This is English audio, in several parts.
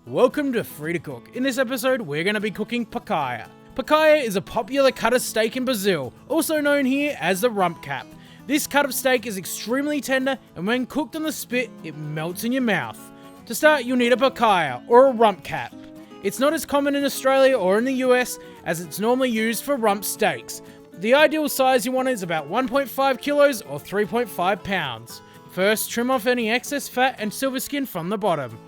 Welcome to Free to Cook. In this episode, we're going to be cooking picanha. Picanha is a popular cut of steak in Brazil, also known here as the rump cap. This cut of steak is extremely tender, and when cooked on the spit, it melts in your mouth. To start, you'll need a picanha, or a rump cap. It's not as common in Australia or in the US, as it's normally used for rump steaks. The ideal size you want is about 1.5 kilos or 3.5 pounds. First, trim off any excess fat and silver skin from the bottom.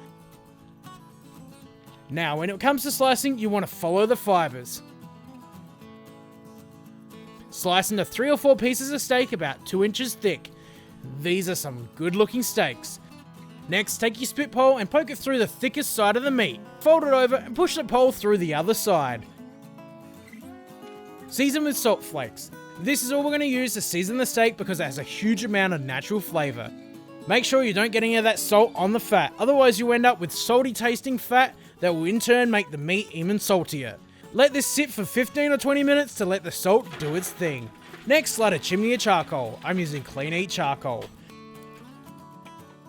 Now, when it comes to slicing, you want to follow the fibers. Slice into 3 or 4 pieces of steak about 2 inches thick. These are some good looking steaks. Next, take your spit pole and poke it through the thickest side of the meat. Fold it over and push the pole through the other side. Season with salt flakes. This is all we're going to use to season the steak because it has a huge amount of natural flavour. Make sure you don't get any of that salt on the fat, otherwise you end up with salty tasting fat that will in turn make the meat even saltier. Let this sit for 15 or 20 minutes to let the salt do its thing. Next, light a chimney of charcoal. I'm using Clean Eat charcoal.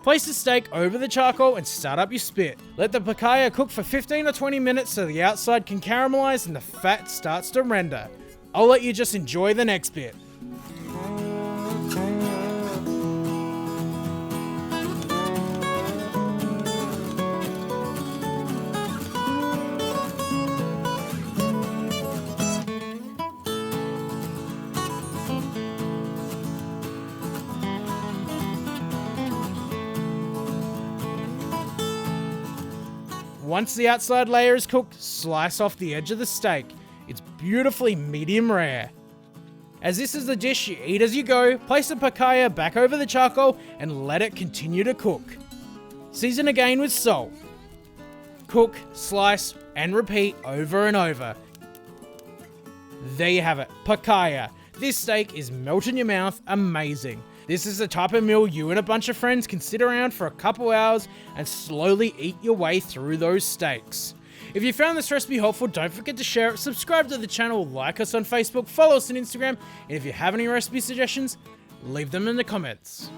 Place the steak over the charcoal and start up your spit. Let the picanha cook for 15 or 20 minutes so the outside can caramelize and the fat starts to render. I'll let you just enjoy the next bit. Once the outside layer is cooked, slice off the edge of the steak. It's beautifully medium rare. As this is the dish you eat as you go, place the picanha back over the charcoal and let it continue to cook. Season again with salt. Cook, slice, and repeat over and over. There you have it, picanha. This steak is melt in your mouth, amazing. This is the type of meal you and a bunch of friends can sit around for a couple hours and slowly eat your way through those steaks. If you found this recipe helpful, don't forget to share it, subscribe to the channel, like us on Facebook, follow us on Instagram, and if you have any recipe suggestions, leave them in the comments.